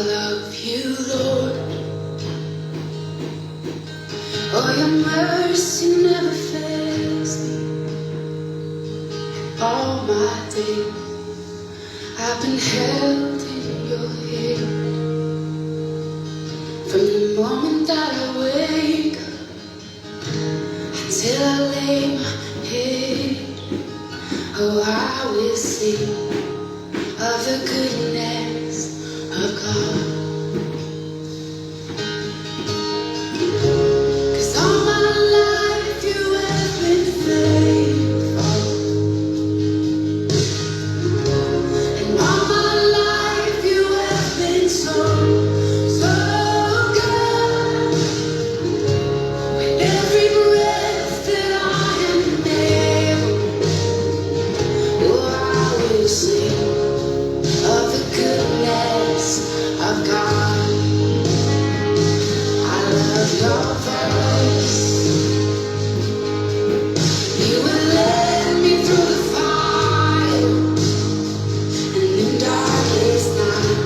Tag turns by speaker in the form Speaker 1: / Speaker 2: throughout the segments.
Speaker 1: love you, Lord. Oh, your mercy never fails me. All my days I've been held in your hand. From the moment that I wake up till I lay my head, oh, I will sing of the goodness of God. 'Cause all my life you have been faithful, and all my life you have been so, so good. With every breath that I am able, oh, I will sing of the goodness of God. I love your voice. You will lead me through the fire and in darkest night.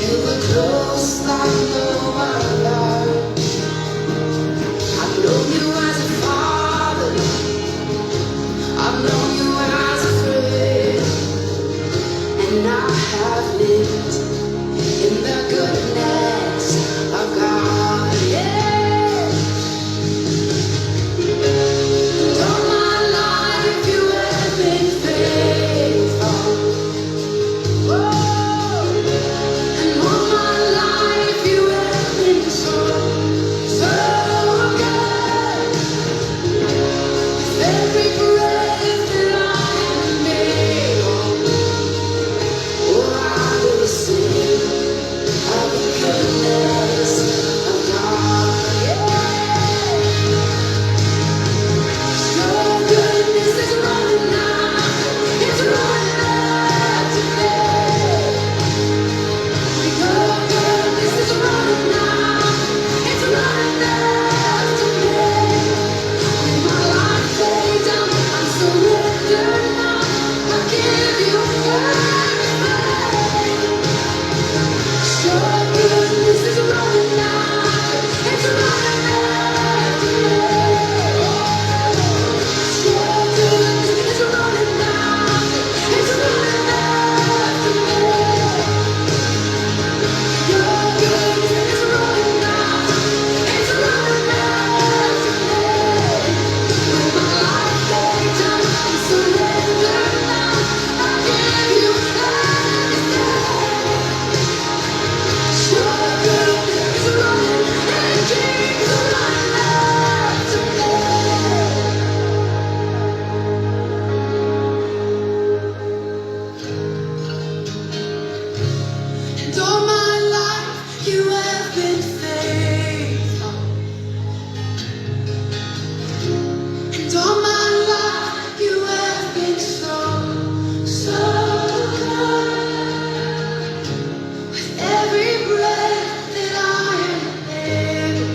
Speaker 1: You were close like no other. I've known you as a father. I've known you as a friend. And I have lived in the goodness of God. Yeah. And all my life you have been faithful. Oh. And all my life you have been so, so good. With every breath that I am able, oh, I will sing of the goodness of God. Yeah. Your goodness is running out. It's running after me. Your goodness is running out. It's running after me. With my life laid down, I surrender now. I give you everything. Your goodness is running out. It's running after me. Your goodness is running out. It's running after me. Your goodness is running out. It's running after me. With my life laid down, I surrender now. I give you everything. Your goodness is running and keeps running after me. And all my life you have been faithful. And all my life you have been so, so good. With every breath that I am able,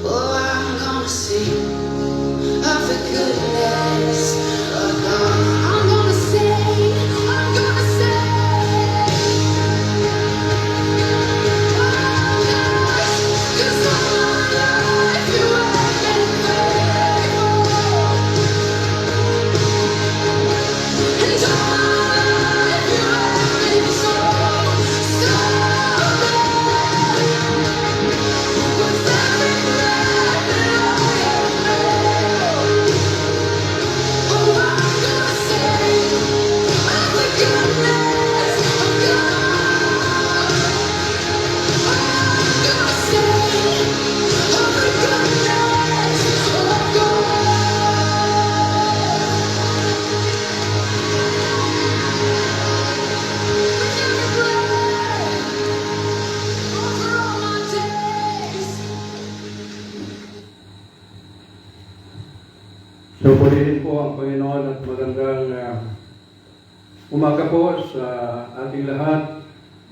Speaker 1: oh, I'm gonna sing of the goodness of God. I'm gonna sing, I'm gonna sing. Oh, gosh, 'cause all my life you have been faithful. And all my life you have been so, so good. With every breath that I am able, oh, I'm gonna sing of the goodness of God. I'm gonna sing of the goodness of
Speaker 2: So, purihin po ang Panginoon at magandang umaga po sa ating lahat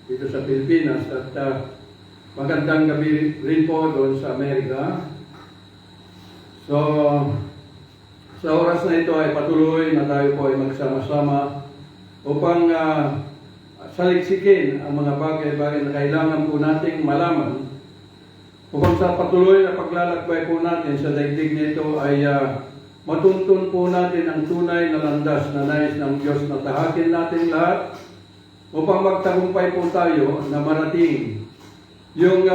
Speaker 2: dito sa Pilipinas at magandang gabi rin po doon sa Amerika. So, sa oras na ito ay patuloy na tayo po ay magsama-sama upang saliksikin ang mga bagay-bagay na kailangan po nating malaman upang sa patuloy na paglalakbay po natin sa daigdig nito ay matuntun po natin ang tunay na landas na nais ng Diyos na tahakin natin lahat upang magtagumpay po tayo na marating yung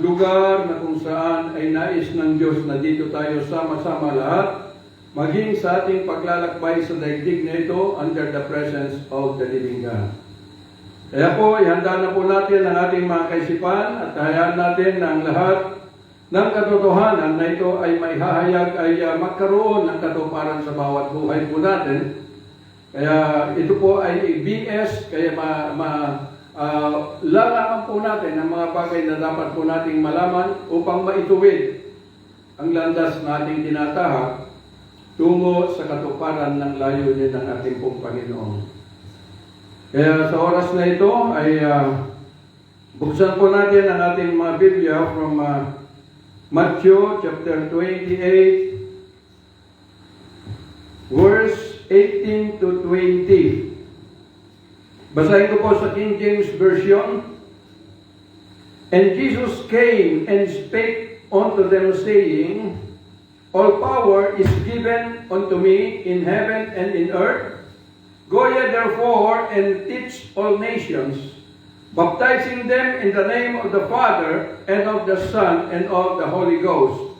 Speaker 2: lugar na kung saan ay nais ng Diyos na dito tayo sama-sama lahat, maging sa ating paglalakbay sa daigdig na ito under the presence of the living God. Kaya po, ihanda na po natin ang ating mga kaisipan at hayaan natin na ang lahat ng katotohanan na ito ay maihahayag ay magkaroon ng katuparan sa bawat buhay po natin. Kaya ito po ay BS, kaya lalaman po natin ang mga bagay na dapat po nating malaman upang maituwid ang landas na ating tinatahak tungo sa katuparan ng layunin ng ating pong Panginoon. Kaya sa oras na ito ay buksan po natin ang ating mga Biblia from Matthew chapter 28 verse 18 to 20. Basahin ko po sa King James Version. And Jesus came and spake unto them, saying, All power is given unto me in heaven and in earth. Go ye therefore and teach all nations, baptizing them in the name of the Father and of the Son and of the Holy Ghost,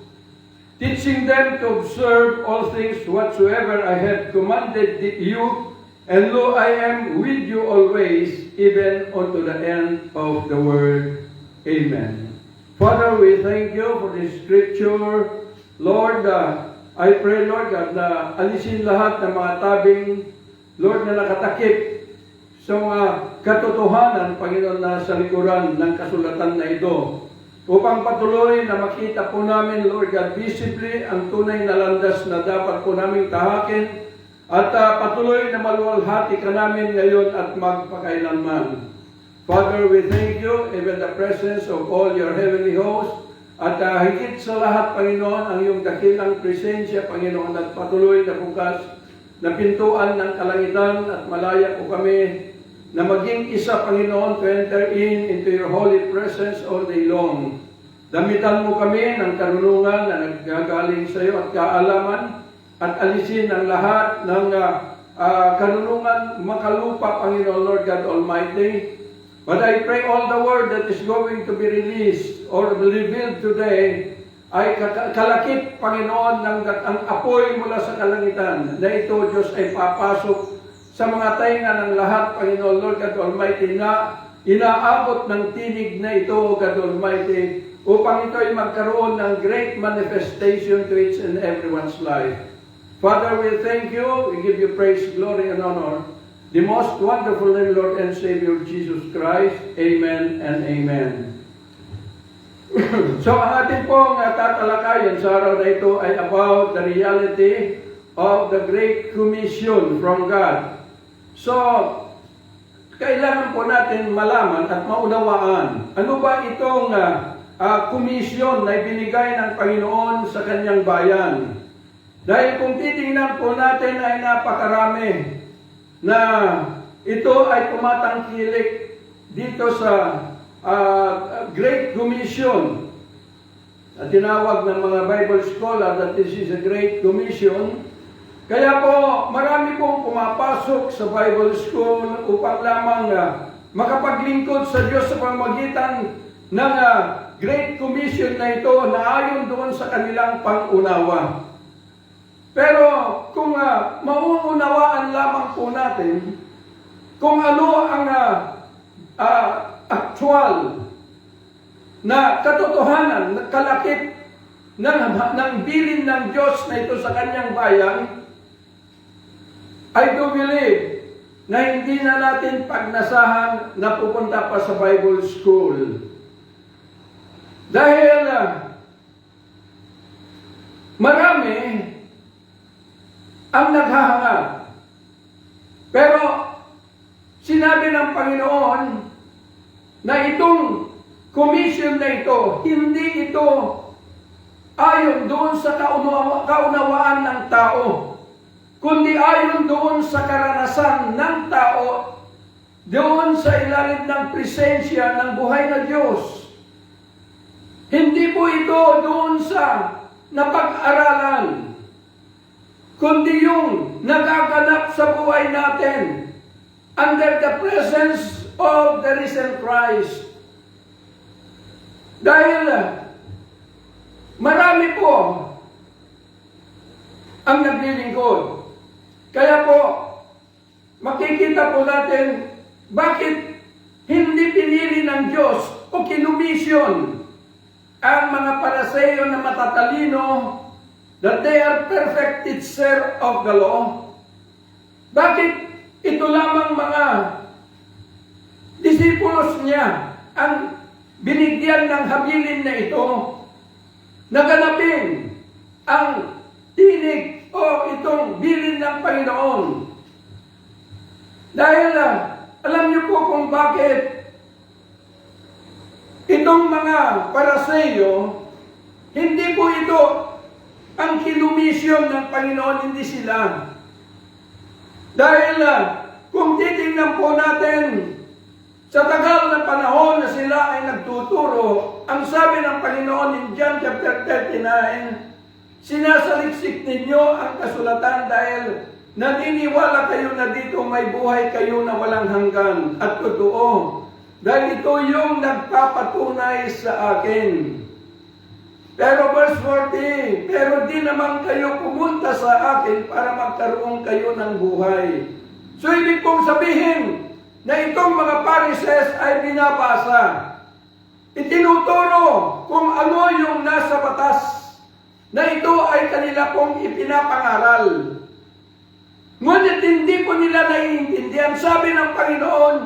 Speaker 2: teaching them to observe all things whatsoever I have commanded you. And lo, I am with you always, even unto the end of the world. Amen. Father, we thank you for this scripture. Lord, I pray, Lord, God, na alisin lahat ng mga tabing, Lord, na nakatakip sa mga katotohanan, Panginoon, na sa likuran ng kasulatan na ito. Upang patuloy na makita po namin, Lord God, visibly ang tunay na landas na dapat po namin tahakin. At patuloy na maluwalhati ka namin ngayon at magpakailanman. Father, we thank you, even the presence of all your heavenly hosts. At higit sa lahat, Panginoon, ang iyong dakilang presensya, Panginoon, at patuloy na bukas na pintuan ng kalangitan at malaya po kami na maging isa, Panginoon, to enter into your holy presence all day long. Damitan mo kami ng karunungan na naggagaling sa iyo at kaalaman, at alisin ang lahat ng karunungan makalupa, Panginoon Lord God Almighty. But I pray all the word that is going to be released or revealed today ay kalakip, Panginoon, ang apoy mula sa kalangitan, na ito, Diyos, ay papasok sa mga tainga ng lahat, Panginoon Lord God Almighty, na inaabot ng tinig na ito, God Almighty, upang ito ay magkaroon ng great manifestation to each and everyone's life. Father, we thank you, we give you praise, glory, and honor. The most wonderful name, Lord and Savior, Jesus Christ. Amen and amen. So, ang ating pong tatalakayan sa araw na ito ay about the reality of the Great Commission from God. So, kailangan po natin malaman at maunawaan ano ba itong komisyon na ibinigay ng Panginoon sa kanyang bayan. Dahil kung titingnan po natin ay napakarami na ito ay tumatangkilik dito sa Great Commission. At tinawag ng mga Bible scholar that this is a Great Commission. Kaya po marami pong pumapasok sa Bible school upang lamang makapaglingkod sa Diyos sa pamamagitan ng Great Commission na ito na ayon doon sa kanilang pang-unawa. Pero kung mauunawaan lamang po natin kung ano ang actual na katotohanan, kalakip ng bilin ng Diyos na ito sa kanyang bayan, I do believe na hindi na natin pagnasahan na pupunta pa sa Bible school. Dahil marami ang naghahangad. Pero sinabi ng Panginoon na itong commission na ito, hindi ito ayon doon sa kaunawaan ng tao, kundi ayon doon sa karanasan ng tao, doon sa sa ilalim ng presensya ng buhay na Diyos. Hindi po ito doon sa napag-aralan, kundi yung nagaganap sa buhay natin under the presence of the risen Christ. Dahil marami po ang naglilingkod. Kaya po, makikita po natin bakit hindi pinili ng Diyos o kinumisyon ang mga Pariseo na matatalino that they are perfect teacher of the law. Bakit ito lamang mga disipulos niya ang binigyan ng habilin na ito na ganapin ang tinig o itong bilin ng Panginoon? Dahil alam niyo po kung bakit itong mga Pariseo, hindi po ito ang kinumisyon ng Panginoon, hindi sila. Dahil kung titingnan po natin sa tagal na panahon na sila ay nagtuturo, ang sabi ng Panginoon in John chapter 39, sinasaliksik ninyo ang kasulatan dahil naniniwala kayo na dito may buhay kayo na walang hanggan at totoo. Dahil ito yung nagpapatunay sa akin. Pero verse 40, pero di naman kayo pumunta sa akin para magkaroon kayo ng buhay. So ibig kong sabihin na itong mga Pharisees ay binabasa. Itinuturo kung ano yung nasa batas na ito ay kanila pong ipinapangaral. Ngunit hindi po nila naiintindihan. Sabi ng Panginoon,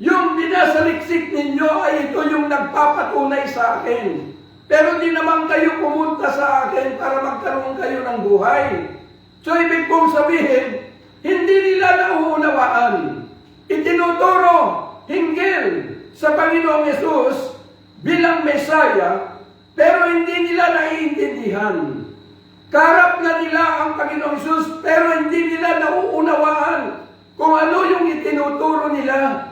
Speaker 2: yung binasaliksik ninyo ay ito yung nagpapatunay sa akin. Pero di naman kayo pumunta sa akin para magkaroon kayo ng buhay. So ibig kong sabihin, hindi nila nauunawaan. Itinuturo hinggil sa Panginoong Yesus bilang Mesaya, pero hindi nila naiintindihan. Karap na nila ang Panginoong Yesus, pero hindi nila nauunawaan kung ano yung itinuturo nila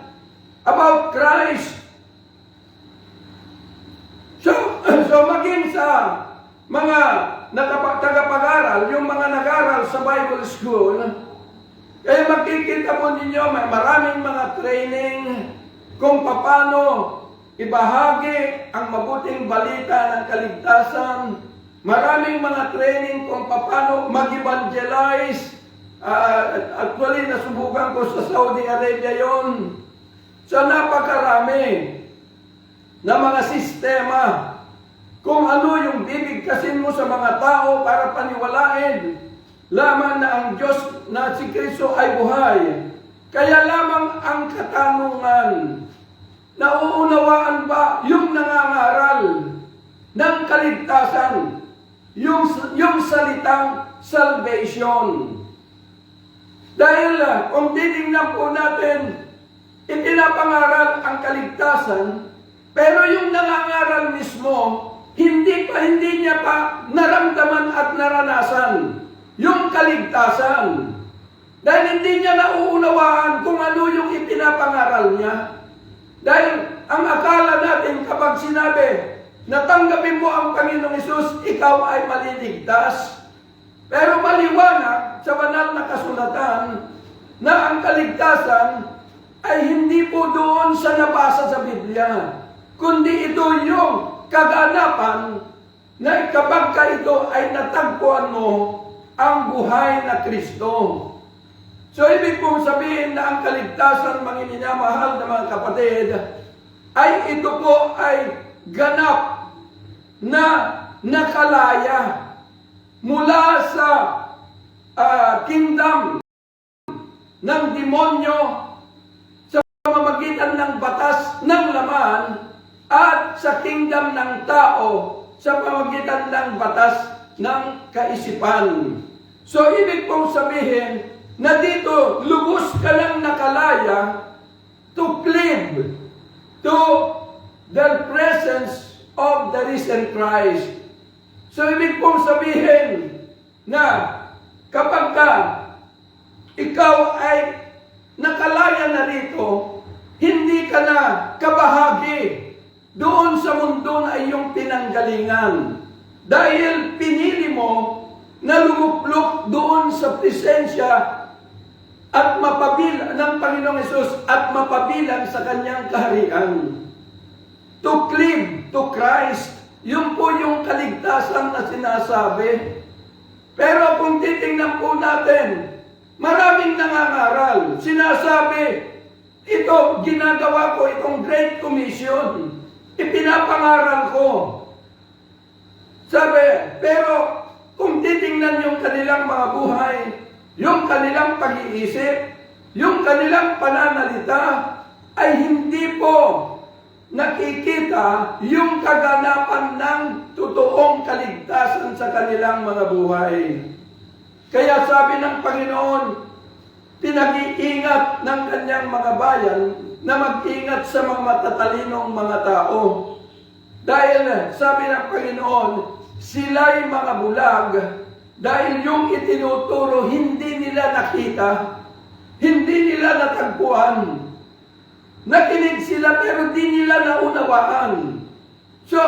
Speaker 2: about Christ. So maging sa mga tagapag-aral, yung mga nag-aral sa Bible School, kaya makikita po ninyo may maraming mga training kung paano ibahagi ang mabuting balita ng kaligtasan. Maraming mga training kung paano mag-evangelize. Actually, nasubukan ko sa Saudi Arabia yon. So napakarami na mga sistema kung ano yung bibigkasin mo sa mga tao para paniwalain lamang na ang Diyos na si Kristo ay buhay. Kaya lamang ang katanungan, nauunawaan ba yung nangangaral ng kaligtasan, yung salitang salvation? Dahil kung titingnan po natin, ipinapangaral ang kaligtasan, pero yung nangangaral mismo, hindi niya pa naramdaman at naranasan yung kaligtasan. Dahil hindi niya nauunawaan kung ano yung ipinapangaral niya. Dahil ang akala natin kapag sinabi na tanggapin mo ang Panginoong Hesus, ikaw ay maliligtas. Pero maliwanag sa banal na kasulatan na ang kaligtasan ay hindi po doon sa nabasa sa Biblia, kundi ito yung kaganapan na kapag ka ito ay natagpuan mo ang buhay na Kristo. So ibig kong sabihin na ang kaligtasan, mga minamahal na mga kapatid, ay ito po ay ganap na nakalaya mula sa kingdom ng demonyo sa pamamagitan ng batas ng laman at sa kingdom ng tao sa pamamagitan ng batas ng kaisipan. So ibig kong sabihin na dito lubos ka lang nakalaya to plead to the presence of the risen Christ. So ibig kong sabihin na kapag ikaw ay nakalaya na rito, hindi kagalingan. Dahil pinili mo na lumuplok doon sa presensya at mapabilang ng Panginoong Hesus at mapabilang sa kanyang kaharian. To cleave to Christ, yun po yung kaligtasan na sinasabi. Pero kung titingnan po natin, maraming nangangaral. Sinasabi, ito, ginagawa ko itong Great Commission. Ipinapangaral ko. Sabi, pero kung titingnan yung kanilang mga buhay, yung kanilang pag-iisip, yung kanilang pananalita, ay hindi po nakikita yung kaganapan ng totoong kaligtasan sa kanilang mga buhay. Kaya sabi ng Panginoon, pinag-iingat ng kanyang mga bayan na mag-ingat sa mga matatalinong mga tao. Dahil sabi ng Panginoon, sila'y mga bulag dahil yung itinuturo hindi nila nakita, hindi nila natagpuan. Nakinig sila pero di nila naunawaan. So,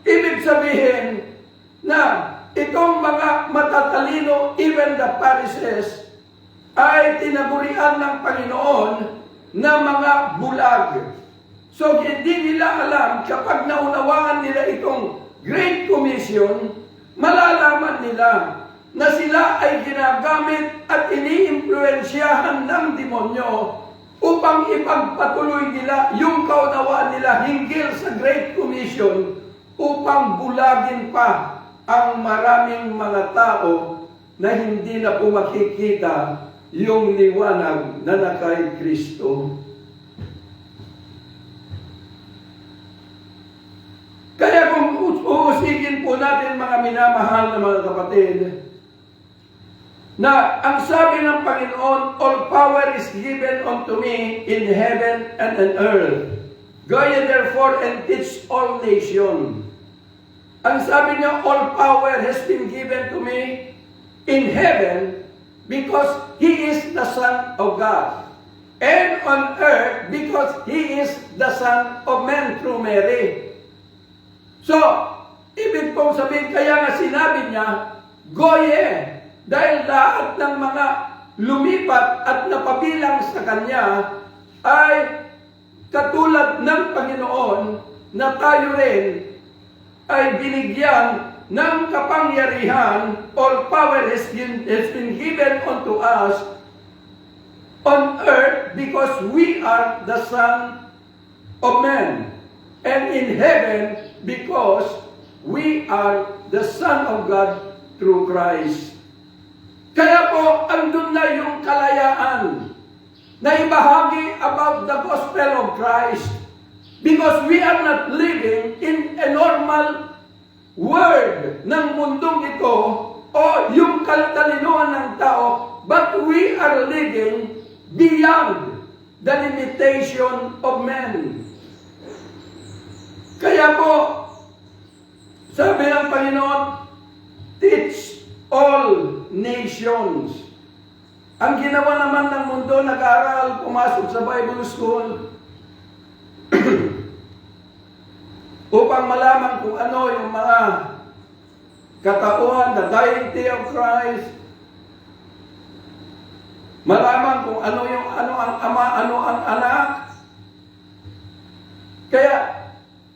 Speaker 2: ibig sabihin na itong mga matatalino, even the Pharisees, ay tinagurian ng Panginoon na mga bulag. So, hindi nila alam kapag naunawaan nila itong Great Commission, malalaman nila na sila ay ginagamit at iniimpluwensyahan ng demonyo upang ipagpatuloy nila yung kaunawaan nila hinggil sa Great Commission upang bulagin pa ang maraming mga tao na hindi na po makikita yung liwanag na nakay Kristo. Kaya kung uusigin po natin mga minamahal na mga kapatid, na ang sabi ng Panginoon, all power is given unto me in heaven and on earth. Go ye therefore and teach all nations. Ang sabi niya, all power has been given to me in heaven because He is the Son of God. And on earth because He is the Son of Man through Mary. So, ibig pong sabihin, kaya nga sinabi niya, go ye, dahil lahat ng mga lumipat at napabilang sa Kanya ay katulad ng Panginoon na tayo rin ay binigyan ng kapangyarihan. All power has been given unto us on earth because we are the Son of Man, and in heaven because we are the Son of God through Christ. Kaya po, andun na yung kalayaan na ibahagi about the gospel of Christ. Because we are not living in a normal world ng mundong ito o yung katalinuhan ng tao, but we are living beyond the limitation of man. Kaya po, sabi ng Panginoon, teach all nations. Ang ginawa naman ng mundo, nag-aaral, pumasok sa Bible school, upang malaman kung ano yung mga katauhan, the deity of Christ, malaman kung ano ang ama, ano ang anak. Kaya,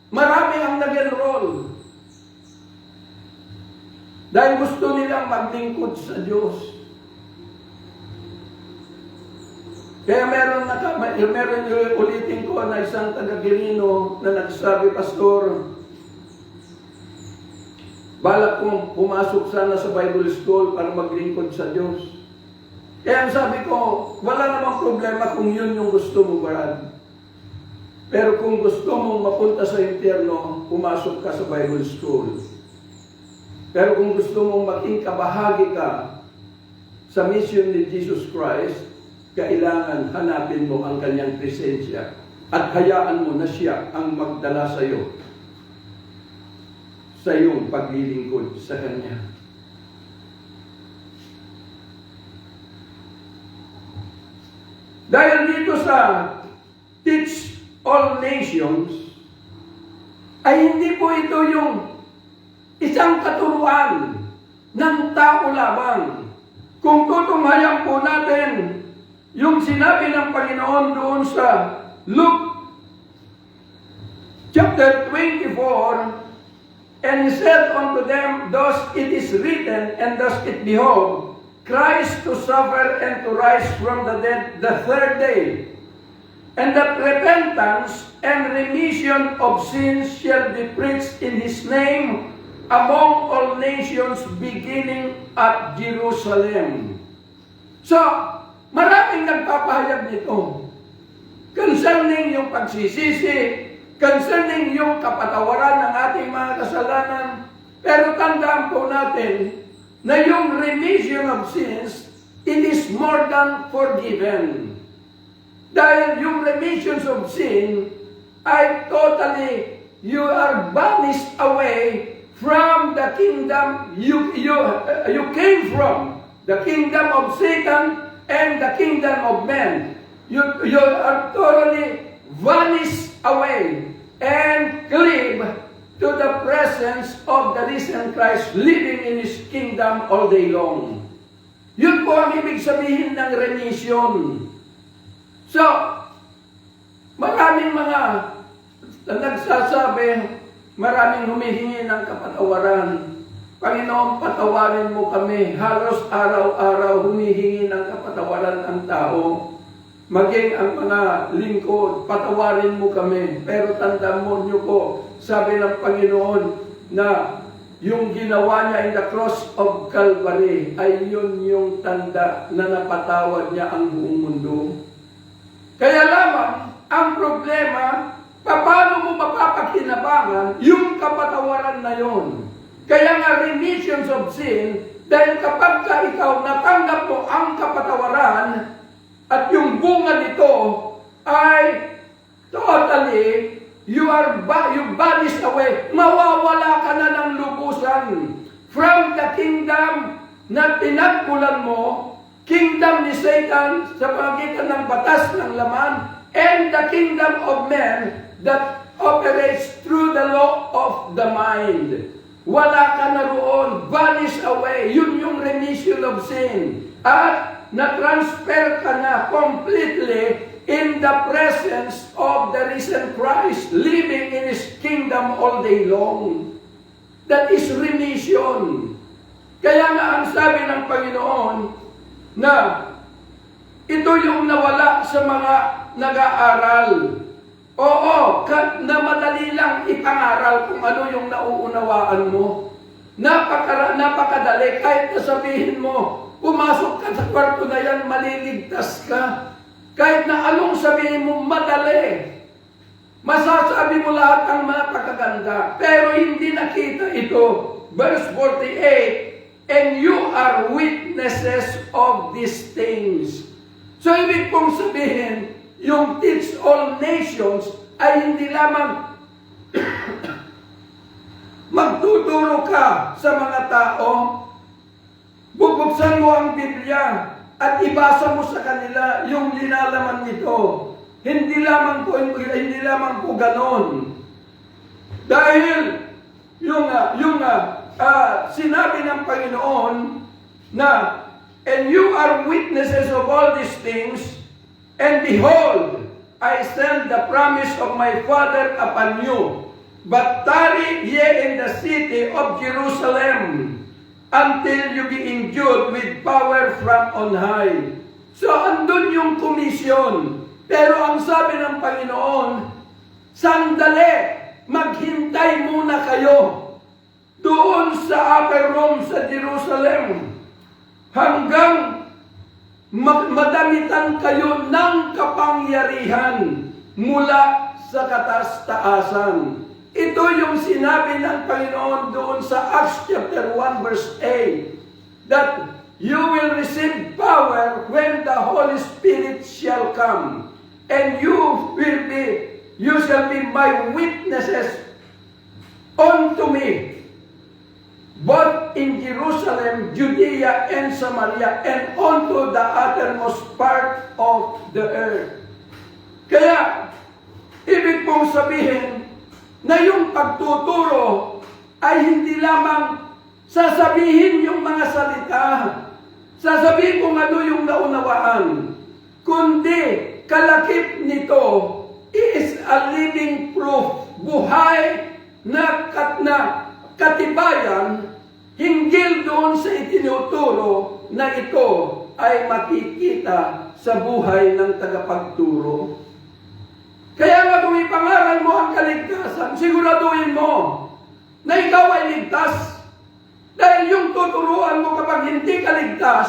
Speaker 2: marami ang nag-enroll. Dahil gusto nilang maglingkod sa Diyos. Kaya meron ulitin ko na isang taga-Quirino na nagsabi, Pastor, balak kong pumasok sana sa Bible School para maglingkod sa Diyos. Kaya ang sabi ko, wala namang problema kung yun yung gusto mo, Brad. Pero kung gusto mong mapunta sa impyerno, pumasok ka sa Bible School. Pero kung gusto mong maging kabahagi ka sa mission ni Jesus Christ, kailangan hanapin mo ang kanyang presensya at hayaan mo na siya ang magdala sa iyo sa iyong paglilingkod sa kanya. Dahil dito sa teach all nations, ay hindi po ito yung isang katuruan ng tao lamang. Kung tutunghayan po natin yung sinabi ng Panginoon doon sa Luke chapter 24, and he said unto them, thus it is written, and thus it behold, Christ to suffer and to rise from the dead the third day, and that repentance and remission of sins shall be preached in his name among all nations, beginning at Jerusalem. So, maraming nagpapahayag nito concerning yung pagsisisi, concerning yung kapatawaran ng ating mga kasalanan. Pero tandaan po natin na yung remission of sins, it is more than forgiven. Dahil yung remission of sin ay totally, you are banished away from the kingdom you came from, the kingdom of Satan and the kingdom of men. You are totally vanished away and cleave to the presence of the risen Christ living in His kingdom all day long. Yun po ang ibig sabihin ng remission. So, maraming mga nagsasabi, maraming humihingi ng kapatawaran. Panginoon, patawarin mo kami. Halos araw-araw humihingi ng kapatawaran ang tao. Maging ang mga lingkod, patawarin mo kami. Pero tandaan mo niyo po, sabi ng Panginoon na yung ginawa niya in the cross of Calvary ay yun yung tanda na napatawad niya ang buong mundo. Kaya lamang, ang problema, paano mo mapapakinabangan yung kapatawaran na yon? Kaya nga remissions of sin, dahil kapag ka ikaw natanggap mo ang kapatawaran, at yung bunga nito ay totally, you vanish away, mawawala ka na ng lubusan from the kingdom na pinagkulan mo, kingdom ni Satan sa pamagitan ng batas ng laman, and the kingdom of men that operates through the law of the mind. Wala ka na roon, vanish away. Yun yung remission of sin. At na-transfer ka na completely in the presence of the risen Christ, living in His kingdom all day long. That is remission. Kaya nga ang sabi ng Panginoon na ito yung nawala sa mga nag-aaral. Oo, na madali lang ipangaral kung ano yung nauunawaan mo. Napakadali, kahit nasabihin mo, pumasok ka sa kwarto na yan, maliligtas ka. Kahit na anong sabihin mo, madali. Masasabi mo lahat ang mga pagkaganda, pero hindi nakita ito. Verse 48, and you are witnesses of these things. So, ibig pong sabihin, yung teach all nations ay hindi lamang magtuturo ka sa mga tao, bubuksan mo ang Biblia at ibasa mo sa kanila yung linalaman nito. Hindi lamang po ganon. Dahil yung sinabi ng Panginoon na, and you are witnesses of all these things, and behold, I send the promise of my Father upon you. But tarry ye in the city of Jerusalem until you be endued with power from on high. So, andun yung komisyon. Pero ang sabi ng Panginoon, sandali, maghintay muna kayo doon sa upper room sa Jerusalem hanggang madamitan kayo ng kapangyarihan mula sa katas-taasan. Ito yung sinabi ng Panginoon doon sa Acts chapter 1 verse 8, that you will receive power when the Holy Spirit shall come, and you shall be my witnesses unto me, both in Jerusalem, Judea, and Samaria, and unto the uttermost part of the earth. Kaya, ibig pong sabihin na yung pagtuturo ay hindi hindi lamang sasabihin yung mga salita, sasabihin kung ano yung naunawaan, kundi kalakip nito is a living proof, buhay na katibayan hinggil doon sa itinuturo na ito ay makikita sa buhay ng tagapagturo. Kaya nga kung ipangaral mo ang kaligtasan, siguraduhin mo na ikaw ay ligtas. Dahil yung tuturuan mo kapag hindi ka ligtas,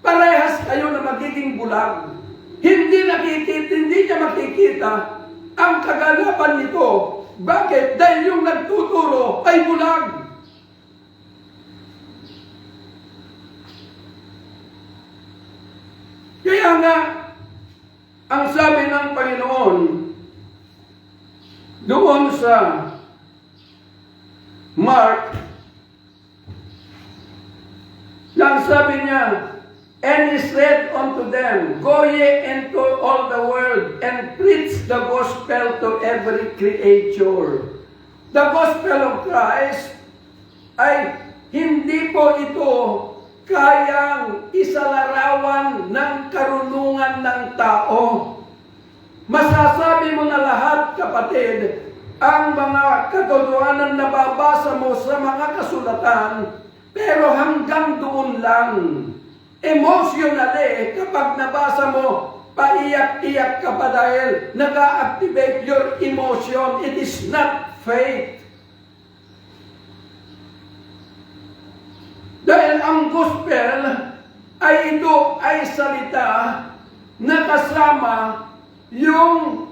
Speaker 2: parehas kayo na magiging bulag. Hindi niya makikita ang kaganapan nito. Bakit? Dahil yung nagtuturo ay bulag. Kaya nga, ang sabi ng Panginoon, doon sa Mark, nang sabi niya, and he said unto them, go ye into all the world and preach the gospel to every creature. The gospel of Christ ay hindi po ito kayang isalarawan ng karunungan ng tao. Masasabi mo na lahat, kapatid, ang mga katotohanan na babasa mo sa mga kasulatan, pero hanggang doon lang. Emotionally, kapag nabasa mo, paiyak-iyak ka pa dahil nag-activate your emotion. It is not faith. Dahil ang gospel ay ito ay salita na kasama yung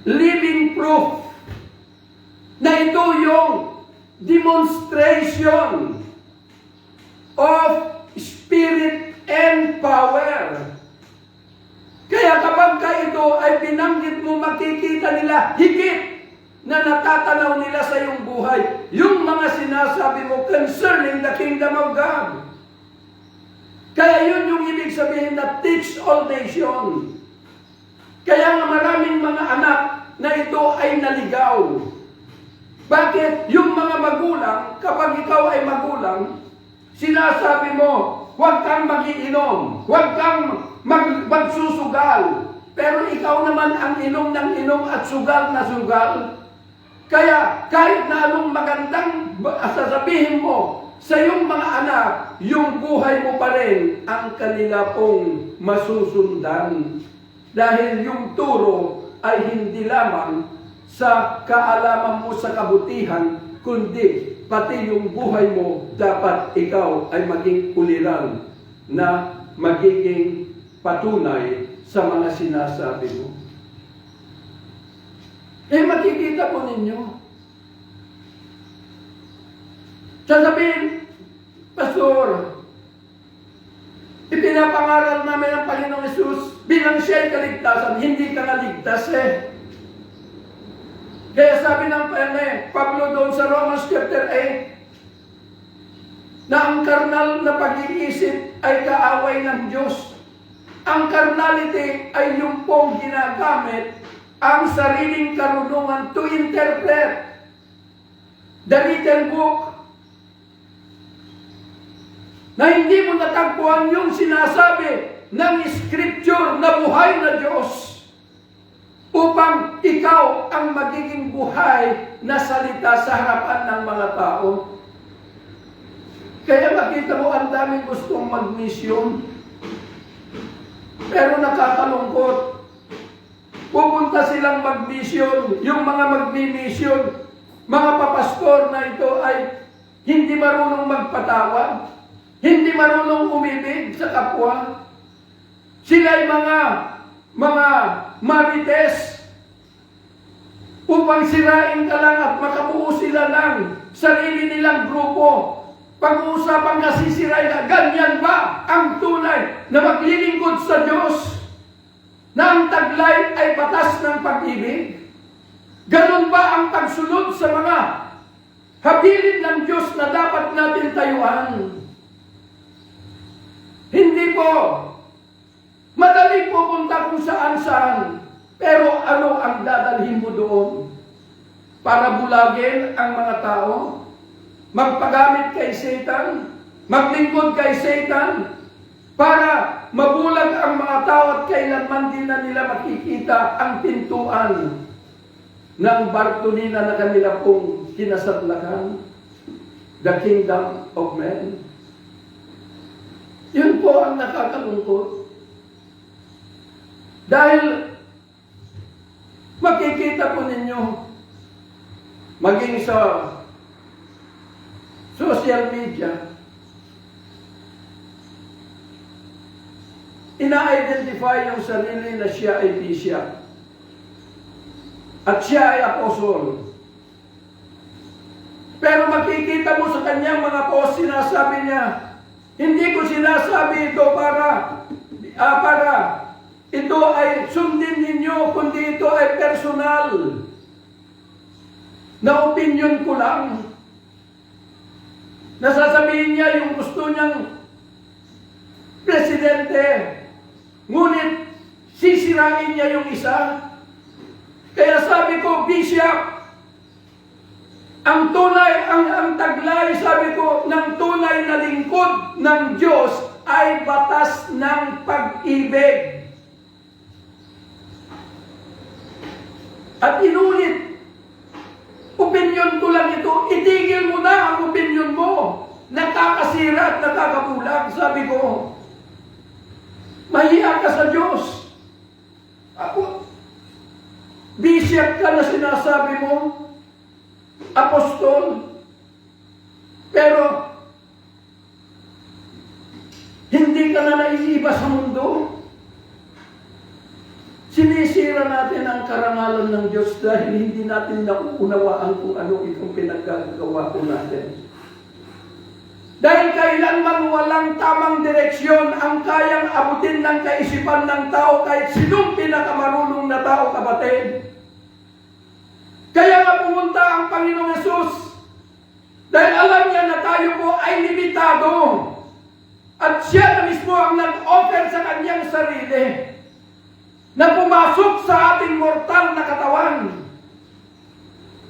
Speaker 2: living proof na ito yung demonstration of spirit and power. Kaya kapag ito ay binanggit mo, makikita nila higit na natatanaw nila sa iyong buhay yung mga sinasabi mo concerning the kingdom of God. Kaya yun yung ibig sabihin na teach all nation. Kaya nga maraming mga anak na ito ay naligaw. Bakit? Yung mga magulang, kapag ikaw ay magulang, sinasabi mo, huwag kang magiinom, huwag kang magsusugal. Pero ikaw naman ang inom ng inom at sugal na sugal. Kaya kahit na anong magandang sasabihin mo sa iyong mga anak, yung buhay mo pa rin ang kanila pong masusundan. Dahil yung turo ay hindi lamang sa kaalaman mo sa kabutihan, kundi pati yung buhay mo dapat ikaw ay maging uliran na magiging patunay sa mga sinasabi mo. Makikita po ninyo. Sasabihin, Pastor, ipinapangaral namin ang Panginoong Hesus bilang siya'y kaligtasan, hindi ka naligtas Kaya sabi ng Pablo doon sa Romans chapter 8, na ang karnal na pag-iisip ay kaaway ng Diyos. Ang carnality ay yung pong ginagamit ang sariling karunungan to interpret the written book. Na hindi mo natagpuan yung sinasabi ng scripture na buhay na Diyos upang ikaw ang magiging buhay na salita sa harapan ng mga tao. Kaya makita mo ang daming gustong mag-mission, pero nakakalungkot. Pupunta silang mag-mission, yung mga magmi-mission, mga papastor na ito ay hindi marunong magpatawad, hindi marunong umibig sa kapwa. Sila'y mga marites upang sirain ka lang at makabuo sila ng sarili nilang grupo. Pag-uusapan kasi sirain ka, ganyan ba ang tunay na maglilingkod sa Diyos? Na ang taglay ay batas ng pag-ibig? Ganon ba ang pagsunod sa mga habilin ng Diyos na dapat natin tayuan? Hindi po. Madali pupunta kung saan-saan. Pero ano ang dadalhin mo doon? Para bulagin ang mga tao? magpagamit kay Satan, maglingkod kay Satan, para mabulag ang mga tao at kailanman din na nila makikita ang pintuan ng Bartolina na kanila pong kinasadlakan, the kingdom of men. Yun po ang nakakalungkot. Dahil makikita po ninyo, maging sa social media, ina-identify yung sarili na siya ay bisya. At siya ay apostol. Pero makikita mo sa kanyang mga post, sinasabi niya, hindi ko sinasabi ito para ito ay sundin ninyo, kundi ito ay personal na opinion ko lang. Nasasabihin niya yung gusto niyang presidente, ngunit sisirain niya yung isa. Kaya sabi ko, Bishop, ang tunay, ang taglay, sabi ko, ng tunay na lingkod ng Diyos ay batas ng pag-ibig. At inulit, opinion ko lang ito, itigil mo na ang opinion mo. Nakakasira at nakakabulag, sabi ko. Mahiya ka sa Diyos. Ako, bishop ka na sinasabi mo, apostol, pero hindi ka na naiiba sa mundo. Sinisira natin ang karangalan ng Diyos dahil hindi natin nauunawaan kung ano itong pinaggagawa po natin. Dahil kailanman walang tamang direksyon ang kayang abutin ng kaisipan ng tao kahit sinong pinakamarunong na tao, kapatid. Kaya nga pumunta ang Panginoong Yesus dahil alam niya na tayo po ay limitado. At siya na mismo ang nag-offer sa kanyang sarili na pumasok sa ating mortal na katawan.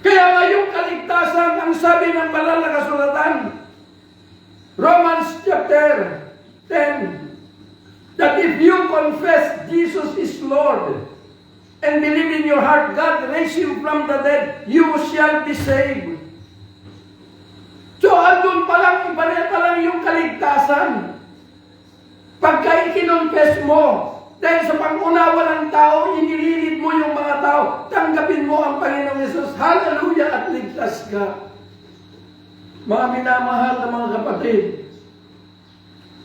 Speaker 2: Kaya ngayong kaligtasan, ang sabi ng banal na kasulatan, Romans chapter 10, that if you confess Jesus is Lord and believe in your heart God raised him from the dead, you shall be saved. So andun pa lang, iba pa lang yung kaligtasan. Pagka ikinonfess mo, dahil sa pangunawa ng tao, inililid mo yung mga tao, tanggapin mo ang Panginoong Yesus. Hallelujah! At ligtas ka. Mga minamahal na mga kapatid,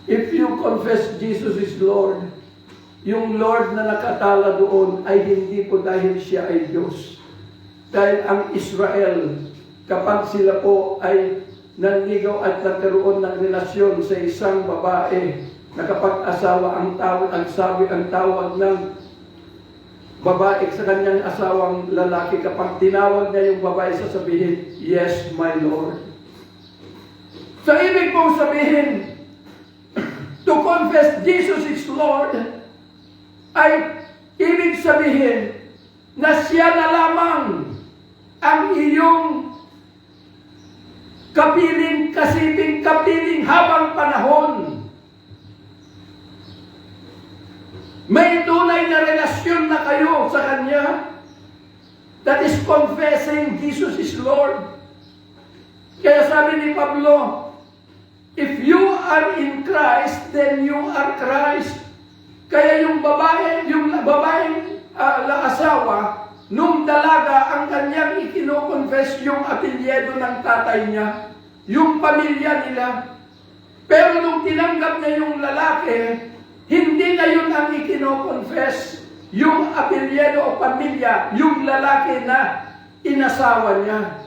Speaker 2: if you confess Jesus is Lord, yung Lord na nakatala doon ay hindi po dahil siya ay Diyos. Dahil ang Israel, kapag sila po ay nanligaw at nagkaroon ng relasyon sa isang babae, nakapag-asawa ang tawag ng babae sa kanyang asawang lalaki, kapag tinawag niya yung babae, sasabihin, yes, my Lord. So, ibig pong sabihin, to confess Jesus is Lord, ay ibig sabihin na siya na lamang ang iyong kapiling habang panahon. May tunay na relasyon na kayo sa Kanya. That is confessing Jesus is Lord. Kaya sabi ni Pablo, if you are in Christ, then you are Christ. Kaya yung babaeng asawa, nung dalaga, ang kanyang ikinoconfess yung apelyido ng tatay niya, yung pamilya nila. Pero nung tinanggap niya yung lalaki, hindi na yun ang ikinoconfess, yung apelyido o pamilya, yung lalaki na inasawa niya.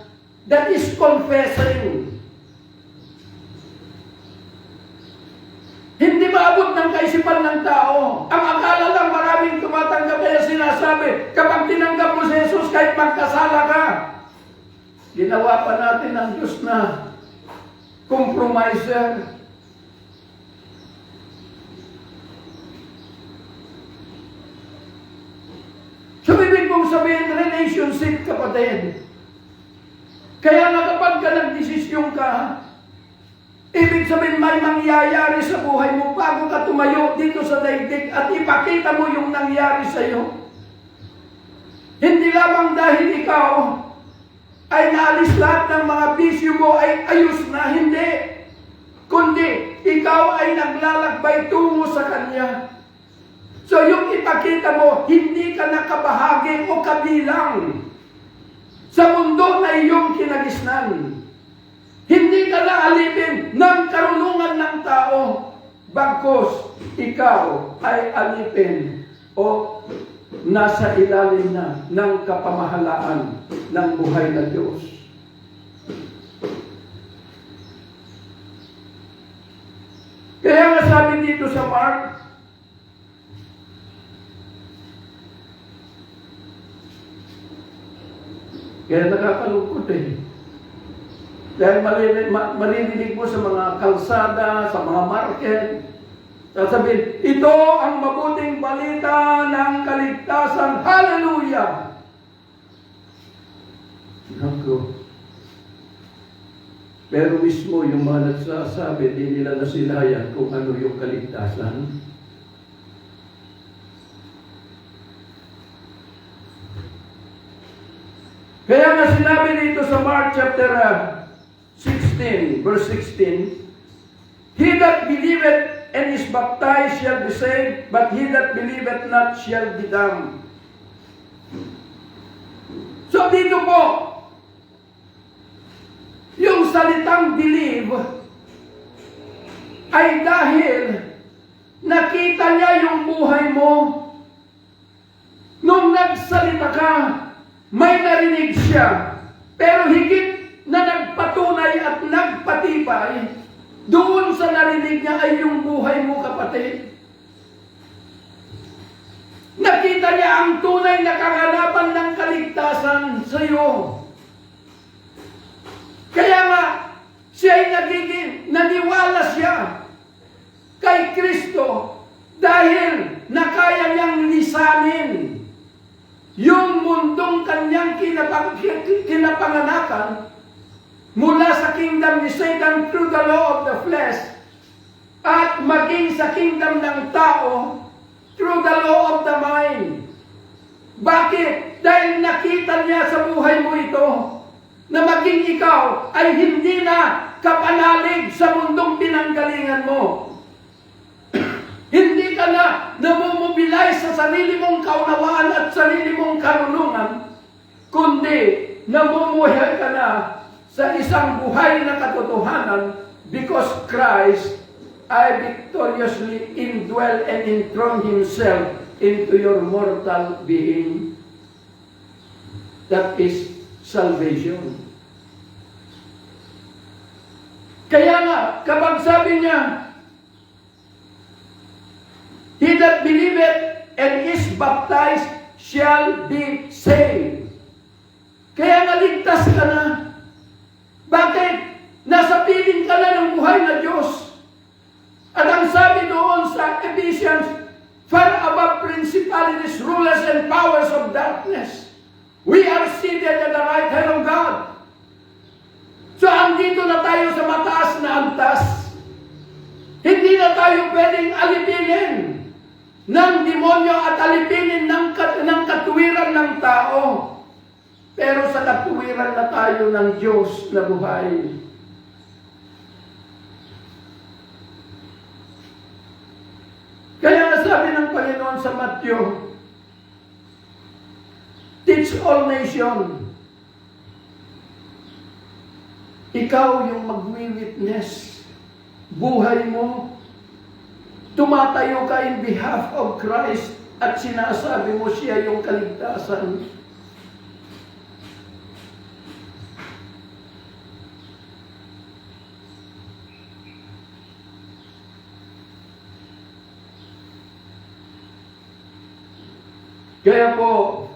Speaker 2: That is confessing. Hindi maabot ng kaisipan ng tao. Ang akala lang maraming tumatanggap, kaya sinasabi, kapag tinanggap mo si Jesus, kahit magkasala ka, ginawa pa natin ang Diyos na compromiser. So, ibig mong sabihin, relationship, kapatid. Kaya nga kapag ka nagdesisyon
Speaker 3: bisyo ka, ibig sabihin may mangyayari sa buhay mo bago ka tumayo dito sa daigdig at ipakita mo yung nangyari sa iyo. Hindi lamang dahil ikaw ay naalis lahat ng mga bisyo mo ay ayos na, hindi. Kundi ikaw ay naglalakbay tungo sa Kanya. So yung ipakita mo, hindi ka nakabahagi o kabilang sa mundo na iyong kinagisnan. Hindi ka naalipin ng karunungan ng tao, bagkus ikaw ay alipin o nasa ilalim na ng kapamahalaan ng buhay na Diyos. Kaya nga sabi dito sa Mark, kaya nakakalungkot dahil maririnig mo sa mga kalsada, sa mga market, sasabihin, ito ang mabuting balita ng kaligtasan. Hallelujah! Naku. Pero mismo yung mga nagsasabi, di nila nasilayan kung ano yung kaligtasan. Kaya nga sinabi dito sa Mark chapter 16, verse 16, He that believeth and is baptized shall be saved, but he that believeth not shall be damned. So dito po, yung salitang believe ay dahil nakita niya yung buhay mo. Nung nagsalita ka, may narinig siya, pero higit na nagpatunay at nagpatibay, doon sa narinig niya ay yung buhay mo, kapatid. Nakita niya ang tunay na kaganapan ng kaligtasan sa iyo. Kaya nga, siya ay naniwala siya kay Kristo dahil nakaya niyang lisanin yung mundong kanyang kinapanganakan mula sa kingdom ni Satan through the law of the flesh at maging sa kingdom ng tao through the law of the mind. Bakit? Dahil nakita niya sa buhay mo ito na maging ikaw ay hindi na kapanalig sa mundong pinanggalingan mo. Hindi ka na namomobilize sa sarili mong kaunawaan at sarili mong karunungan, kundi namumuhay ka na sa isang buhay na katotohanan because Christ ay victoriously indwell and enthroned Himself into your mortal being. That is salvation. Kaya nga, kapag sabi niya, He that believeth and is baptized shall be saved. Kaya nga ligtas ka na. Bakit? Nasa piling ka na ng buhay na Diyos. At ang sabi doon sa Ephesians, far above principalities, rulers, and powers of darkness, we are seated at the right hand of God. So andito na tayo sa mataas na antas. Hindi na tayo pwedeng alipinin ng demonyo at alipinin ng katuwiran ng tao. Pero sa katuwiran na tayo ng Diyos na buhay. Kaya nga sabi ng Panginoon sa Matthew, teach all nations. Ikaw yung magwi-witness. Buhay mo, tumatayo ka in behalf of Christ at sinasabi mo siya yung kaligtasan. Kaya po,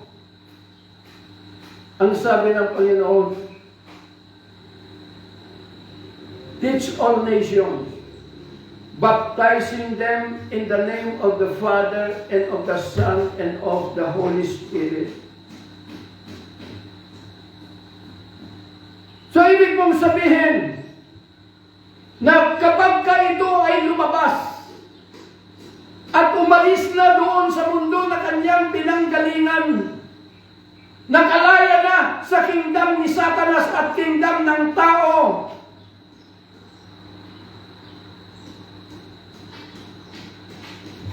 Speaker 3: ang sabi ng Panginoon, teach all nations, baptizing them in the name of the Father and of the Son and of the Holy Spirit. So ibig mong sabihin na kapag ka ito ay lumabas at umalis na doon sa mundo na kanyang pinanggalingan, nakalaya na sa kingdom ni Satanas at kingdom ng tao,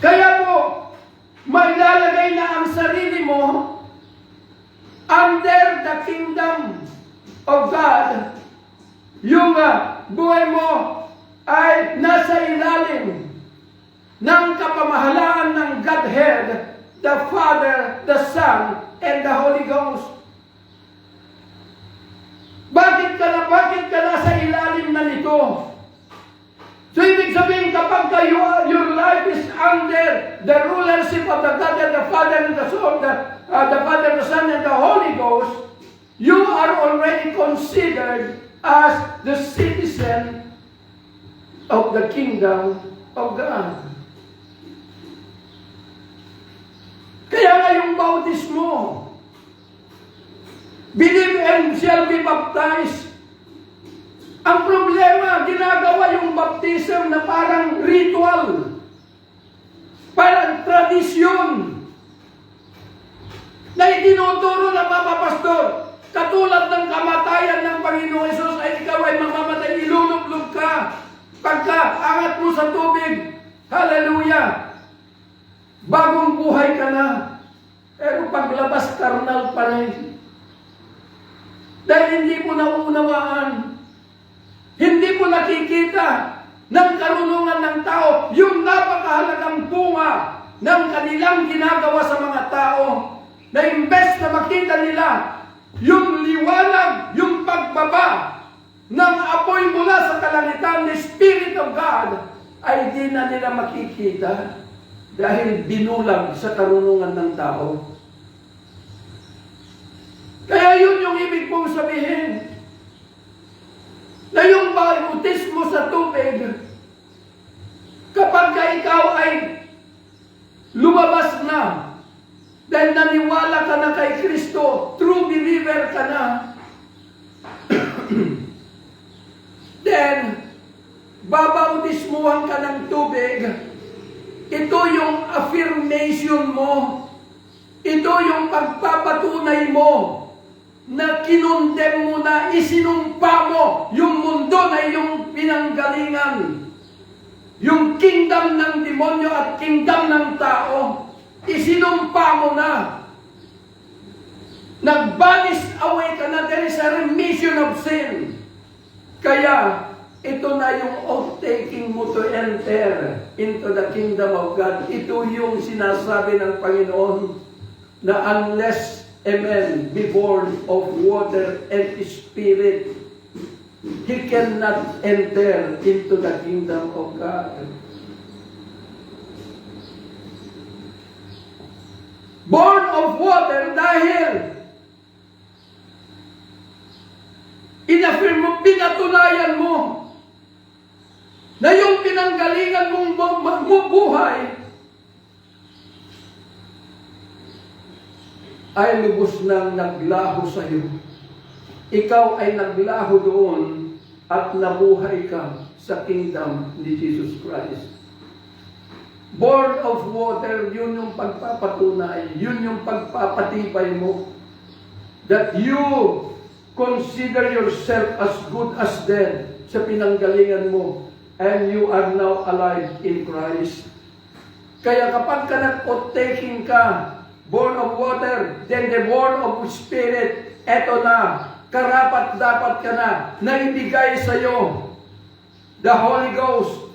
Speaker 3: kaya po, mailalagay na ang sarili mo under the kingdom of God. Yung buhay mo ay nasa ilalim ng kapamahalaan ng Godhead, the Father, the Son, and the Holy Ghost. Bakit ka nasa ilalim na nito? So, ibig sabihin, kapag your life is under the rulership of the God and the Father and the Son, the Father, the Son, and the Holy Ghost, you are already considered as the citizen of the kingdom of God. Kaya nga yung bautismo, believe and shall be baptized. Ang problema, ginagawa yung baptism na parang ritual, parang tradisyon, na itinuturo ng mga pastor. Katulad ng kamatayan ng Panginoon Hesus ay ikaw ay mamamatay, ilulublog ka. Pagka angat mo sa tubig, hallelujah, bagong buhay ka na. Pero paglabas, karnal pa rin. Dahil hindi mo nauunawaan, hindi mo nakikita ng karunungan ng tao yung napakahalagang bunga ng kanilang ginagawa sa mga tao, na imbes na makita nila yung liwanag, yung pagbaba ng apoy mula sa kalangitan ni Spirit of God, ay di na nila makikita dahil binulag sa karunungan ng tao. Kaya yun yung ibig mong sabihin, na yung bautismo sa tubig, kapag ikaw ay lumabas na, dahil naniwala ka na kay Kristo, true believer ka na, then, babautismuhan ka ng tubig, ito yung affirmation mo, ito yung pagpapatunay mo, na kinondem mo na, isinumpa mo yung mundo na iyong pinanggalingan. Yung kingdom ng demonyo at kingdom ng tao, isinumpa mo na. Nag-banish away ka na, there is a remission of sin. Kaya, ito na yung oath-taking mo to enter into the kingdom of God. Ito yung sinasabi ng Panginoon na unless a man be born of water and Spirit, he cannot enter into the kingdom of God. Born of water dahil in-affirm mo, pinatunayan mo na yung pinanggalingan mong buhay ay lubos nang naglaho sa iyo. Ikaw ay naglaho doon at nabuhay ka sa kingdom ni Jesus Christ. Born of water, yun yung pagpapatunay, yun yung pagpapatibay mo, that you consider yourself as good as dead sa pinanggalingan mo, and you are now alive in Christ. Kaya kapag ka nag-taking ka, born of water, then the born of Spirit, eto na, karapat-dapat ka na ibigay sa iyo the Holy Ghost,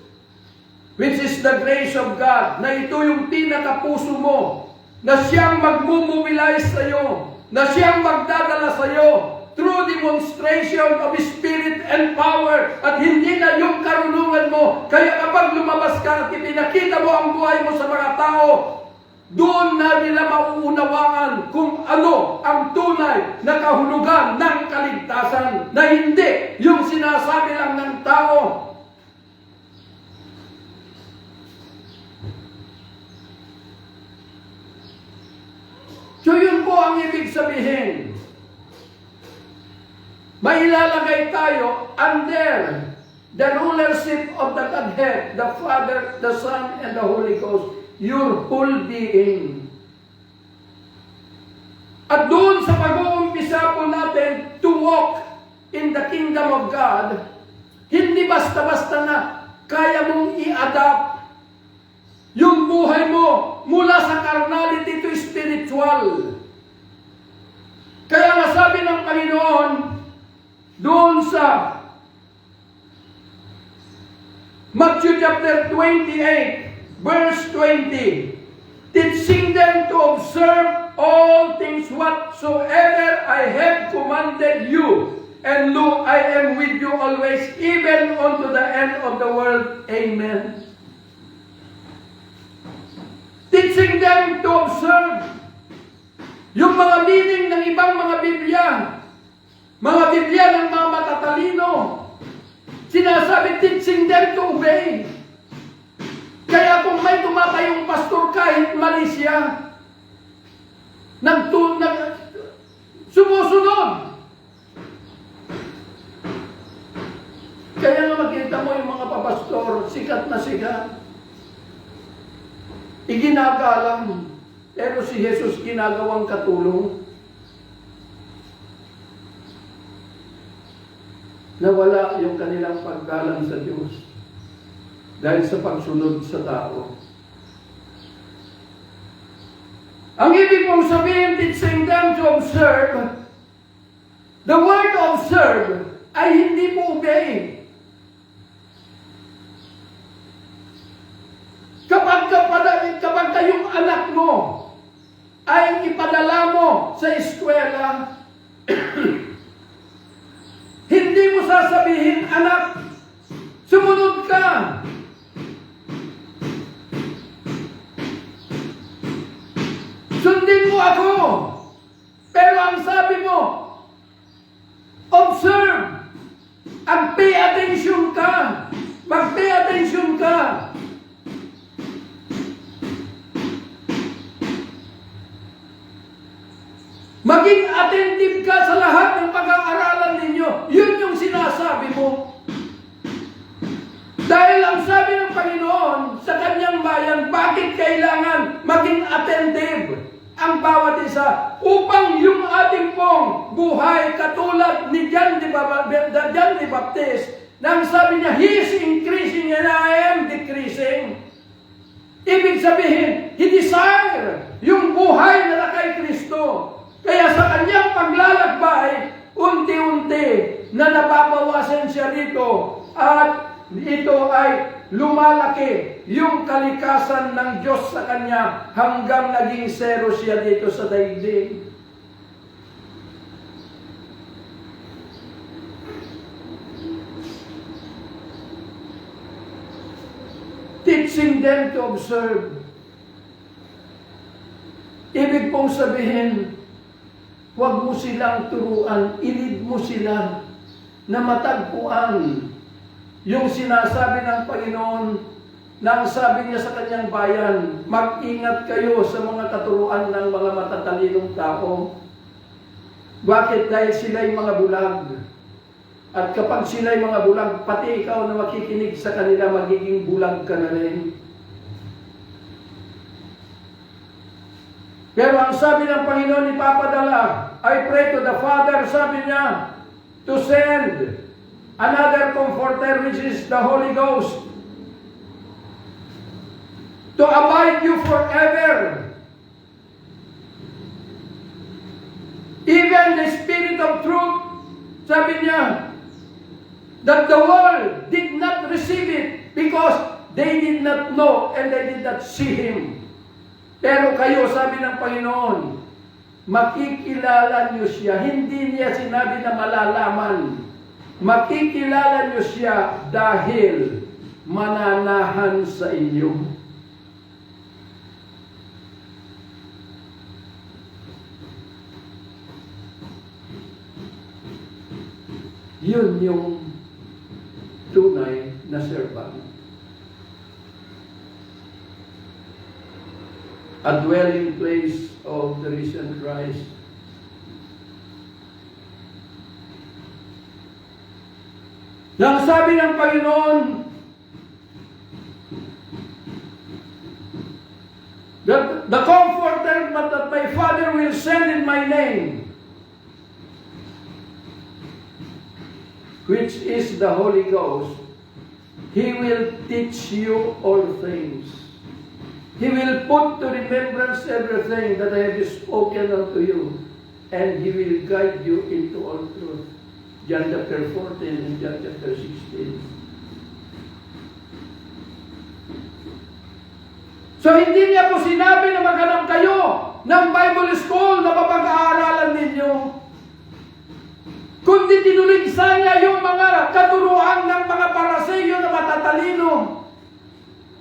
Speaker 3: which is the grace of God, na ito yung pinakapuso mo, na siyang magmumubilize sa iyo, na siyang magdadala sa iyo, through demonstration of Spirit and power, at hindi na yung karunungan mo. Kaya kapag lumabas ka at ipinakita mo ang buhay mo sa mga tao, doon na nila mauunawaan kung ano ang tunay na kahulugan ng kaligtasan, na hindi yung sinasabi lang ng tao. So yun po ang ibig sabihin mailalagay tayo under the rulership of the Godhead, the Father, the Son, and the Holy Ghost, your whole being. At doon sa pag-uumpisa po natin to walk in the kingdom of God, hindi basta-basta na kaya mong i-adapt yung buhay mo mula sa carnality to spiritual. Kaya nga sabi ng Panginoon doon sa Matthew chapter 28, verse 20, teaching them to observe all things whatsoever I have commanded you. And lo, I am with you always, even unto the end of the world. Amen. Teaching them to observe. Yung mga meaning ng ibang mga Biblia ng mga matatalino, sinasabi, teaching them to obey. Kaya kung may tumatayong pastor kahit mali siya, sumusunod. Kaya nga makita mo yung mga papastor, sikat na sikat. Iginagalang, pero si Jesus ginagawang katulong. Nawala yung kanilang paggalang sa Diyos dahil sa pagsunod sa tao. Ang ibig mong sabihin, teaching them to observe, the word observe ay hindi mo obey. Kapag kayong anak mo ay ipadala mo sa eskwela, hindi mo sasabihin, anak, sumunod ka. Sundin mo ako. Pero ang sabi mo, observe. Ang pay attention ka. Mag-pay attention ka. Maging attentive ka sa lahat ng pag-aaralan ninyo. Yun yung sinasabi mo. Dahil ang sabi ng Panginoon sa kanyang bayan, bakit kailangan maging attentive ang bawat isa upang yung ating pong buhay katulad ni John the Baptist, nang sabi niya, He is increasing and I am decreasing. Ibig sabihin, He desire yung buhay na kay Kristo. Kaya sa kanyang paglalakbay, unti-unti na nababawasan siya rito at ito ay lumalaki yung kalikasan ng Diyos sa kanya hanggang naging zero siya dito sa daigdig. Teaching them to observe. Ibig pong sabihin, huwag mo silang turuan, ilid mo sila na matagpuan yung sinasabi ng Panginoon na ang sabi niya sa kanyang bayan, mag-ingat kayo sa mga katuruan ng mga matatalinong tao. Bakit? Dahil sila'y mga bulag. At kapag sila'y mga bulag, pati ikaw na makikinig sa kanila, magiging bulag ka na rin. Pero ang sabi ng Panginoon, ipapadala, I pray to the Father, sabi niya, to send another comforter, which is the Holy Ghost, to abide you forever. Even the Spirit of truth, sabi niya, that the world did not receive it because they did not know and they did not see Him. Pero kayo, sabi ng Panginoon, makikilala niyo siya. Hindi niya sinabi na malalaman. Makikilala niyo siya dahil mananahan sa inyo. Yun yung tunay na servant. A dwelling place of the risen Christ. Nang sabi ng Panginoon, that the Comforter that my Father will send in my name, which is the Holy Ghost, He will teach you all things. He will put to remembrance everything that I have spoken unto you, and He will guide you into all truth. John chapter 14 and John chapter 16. So hindi niya po sinabi na maghanap kayo ng Bible school na mapag-aaralan ninyo, kundi tinuligsa niya yung mga katuruan ng mga Pariseo na matatalino,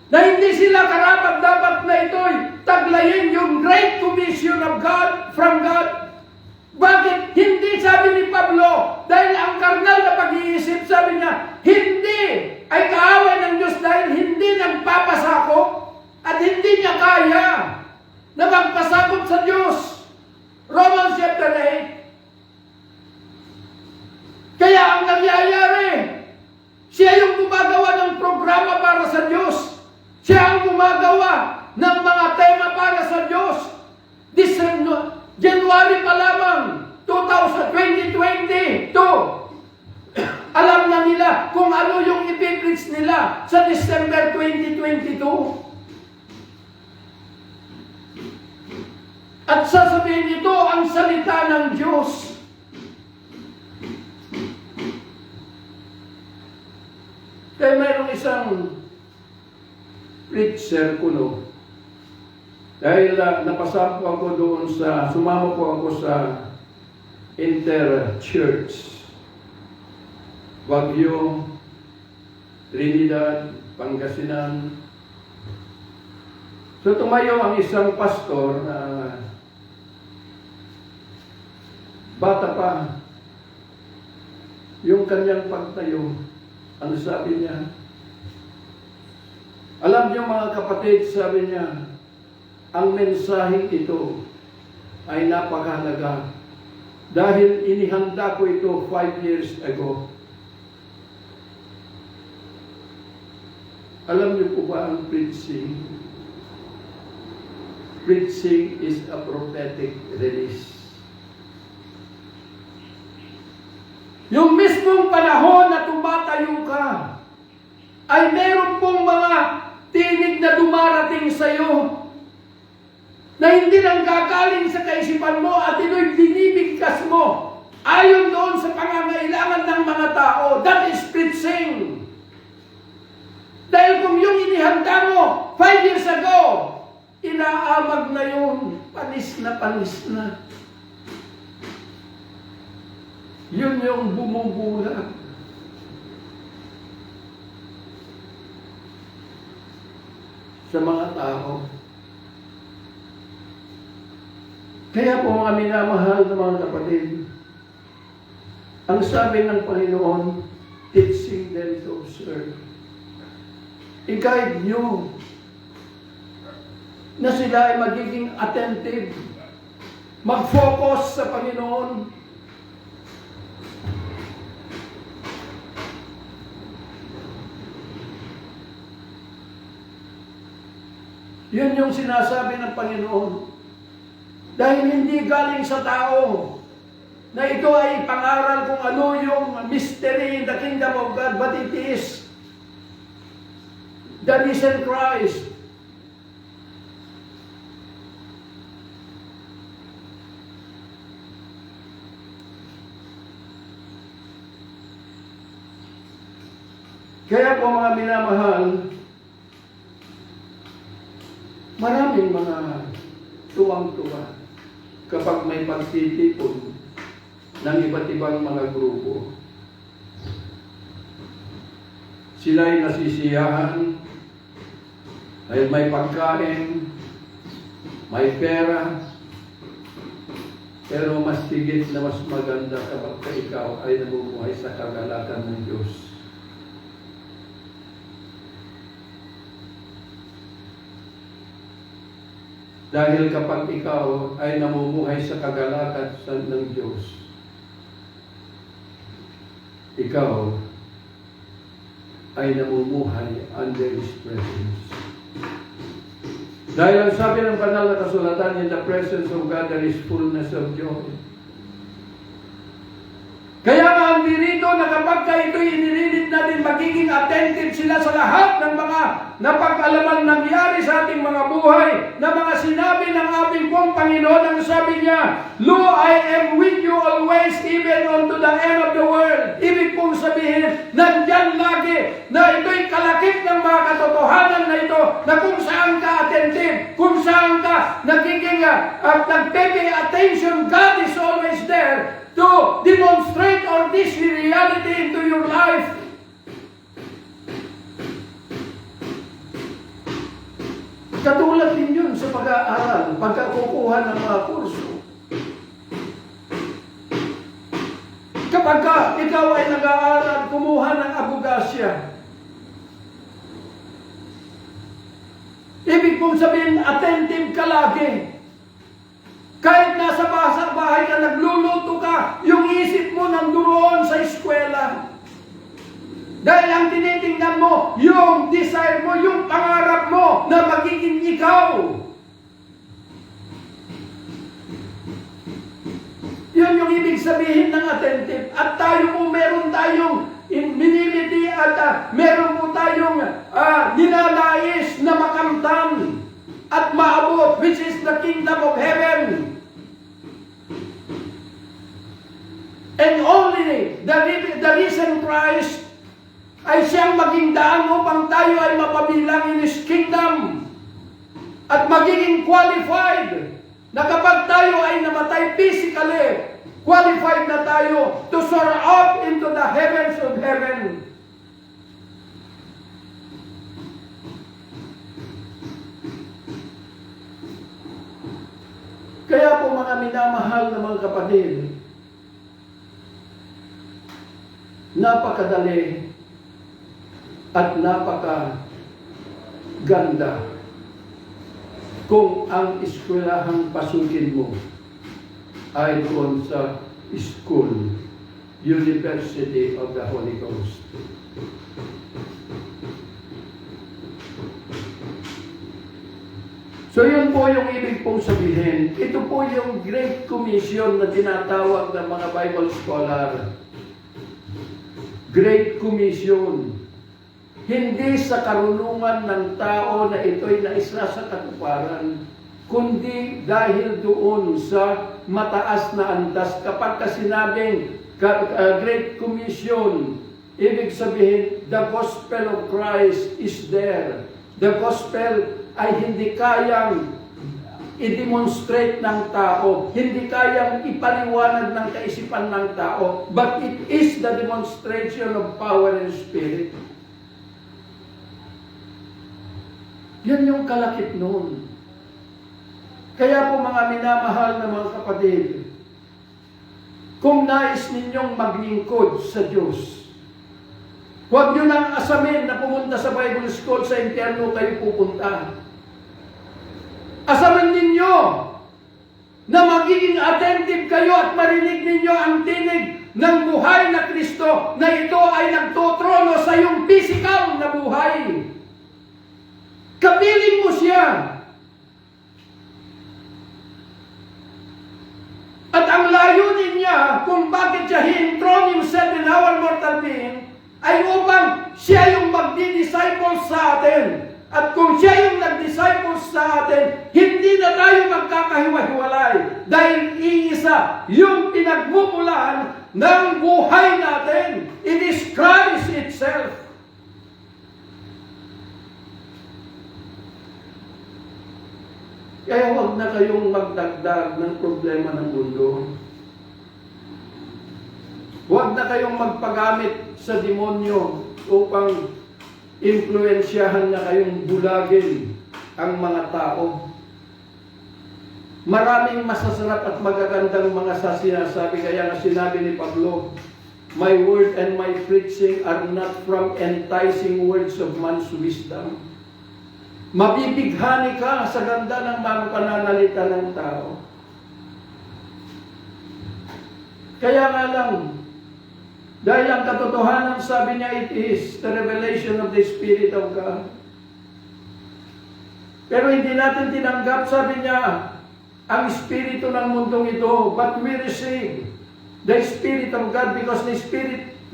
Speaker 3: na hindi sila karapat-dapat na ito'y taglayin yung Great Commission of God, from God. Bakit? Hindi, sabi ni Pablo, dahil ang karnal na pag-iisip, sabi niya, hindi ay kaaway ng Diyos dahil hindi nagpapasakop at hindi niya kaya na magpasakop sa Diyos. Romans chapter 8. Kaya ang nangyayari, siya yung gumagawa ng programa para sa Diyos. Siya ang gumagawa ng mga tema para sa Diyos. January pa lamang, 2022, alam na nila kung ano yung ipipreach nila sa December 2022. At sasabihin nito ang salita ng Diyos. Kaya mayroong isang preacher kuno. Dahil napasama po ako doon sumama po ako sa Inter-Church, Baguio, Trinidad, Pangasinan. So tumayo ang isang pastor na bata pa. Yung kanyang pagtayo, ano sabi niya? Alam niyo mga kapatid, sabi niya, ang mensaheng ito ay napakahalaga dahil inihanda ko ito 5 years ago. Alam niyo po ba ang preaching? Preaching is a prophetic release. Yung mismong panahon na tumatayo ka, ay meron pong mga tinig na dumarating sa iyo na hindi lang gagaling sa kaisipan mo at ito'y binibigkas mo ayon doon sa pangangailangan ng mga tao. That is preaching. Dahil kung yung inihanda mo 5 years ago, inaamag na yun, panis na panis na. Yun yung bumubulag. Sa mga tao. Kaya po mga minamahal na mga kapatid, ang sabi ng Panginoon, teaching them to observe. I-guide nyo na sila ay magiging attentive, mag-focus sa Panginoon. Yun yung sinasabi ng Panginoon. Dahil hindi galing sa tao na ito ay pangaral kung ano yung mystery in the kingdom of God, but it is the risen Christ. Kaya po mga minamahal, maraming mga tuwang-tuwa kapag may pagtitipon ng iba't ibang mga grupo. Sila ay nasisiyahan, ay may pagkain, may pera, pero mas higit na mas maganda kapag ikaw ay namumuhay sa kagalakan ng Diyos. Dahil kapag ikaw ay namumuhay sa kagalakan ng Diyos, ikaw
Speaker 2: ay namumuhay under His presence. Dahil ang sabi ng banal na kasulatan, in the presence of God there is fullness of joy. Kaya nga ang dirito na kapag ito'y inililit natin, magiging attentive sila sa lahat ng mga napag-alaman nangyari sa ating mga buhay, na mga sinabi ng ating pong Panginoon. Ang sabi niya, Lo, I am with you always, even unto the end of the world. Ibig pong sabihin, nandyan lagi, na ito'y kalakip ng mga katotohanan na ito, na kung saan ka attentive, kung saan ka nagiging nagpapay attention, God is always there to demonstrate all this reality into your life. Katulad din yun sa pag-aaral, pagkakukuha ng mga kurso. Kapag ikaw ay nag-aaral, kumuha ng abogasya, ibig pong sabihin, attentive ka lagi. Kahit nasa bahay ka, nagluluto ka, yung isip mo nandoon sa eskwela. Dahil ang tinitingnan mo, yung desire mo, yung pangarap mo na magiging ikaw. Yun yung ibig sabihin ng attentive. At tayo po, meron tayong minimiti at meron po tayong ninanais na makamtan at maabot, which is the kingdom of heaven. And only the risen Christ ay siyang maging daan upang tayo ay mapabilang in His kingdom at magiging qualified na kapag tayo ay namatay physically, qualified na tayo to soar up into the heavens of heaven. Kaya po mga minamahal na mga kapatid, napakadali at napakaganda kung ang eskwelahang pasukin mo ay doon sa school, University of the Holy Ghost. So yun po yung ibig pong sabihin. Ito po yung Great Commission na tinatawag ng mga Bible scholar. Great Commission. Hindi sa karunungan ng tao na ito'y naisa sa katuparan, kundi dahil doon sa mataas na antas. Kapag sinabing Great Commission, ibig sabihin, the gospel of Christ is there. The gospel ay hindi kayang i-demonstrate ng tao, hindi kayang ipaliwanag ng kaisipan ng tao, but it is the demonstration of power and spirit. Yan yung kalakip noon. Kaya po mga minamahal na mga kapatid, kung nais ninyong maglingkod sa Diyos, huwag nyo nang asamin na pumunta sa Bible School, sa impyerno kayo pupunta. Asamin ninyo na magiging attentive kayo at marinig ninyo ang tinig ng buhay na Kristo na ito ay nagtotrono sa iyong physical na buhay. Kapiling mo siya. At ang layunin niya kung bakit siya he-enthroned himself in our mortal being ay upang siya yung magdi-disciple sa atin. At kung siya yung nag-disciple sa atin, hindi na tayo magkakahiwa-hiwalay. Dahil iisa yung pinagmumulan ng buhay natin. It is Christ itself. Kaya huwag na kayong magdagdag ng problema ng mundo. Huwag na kayong magpagamit sa demonyo upang impluensyahan na kayong bulagin ang mga tao. Maraming masasarap at magagandang mga sinasabi, kaya nga sinabi ni Pablo, my word and my preaching are not from enticing words of man's wisdom. Mabibighani ka sa ganda ng mga pananalita ng tao. Kaya nga lang,
Speaker 3: Dahil ang katotohanan, sabi niya, it is the revelation of the Spirit of God. Pero hindi natin tinanggap, sabi niya, ang Espiritu ng mundong ito, but we receive the Spirit of God because the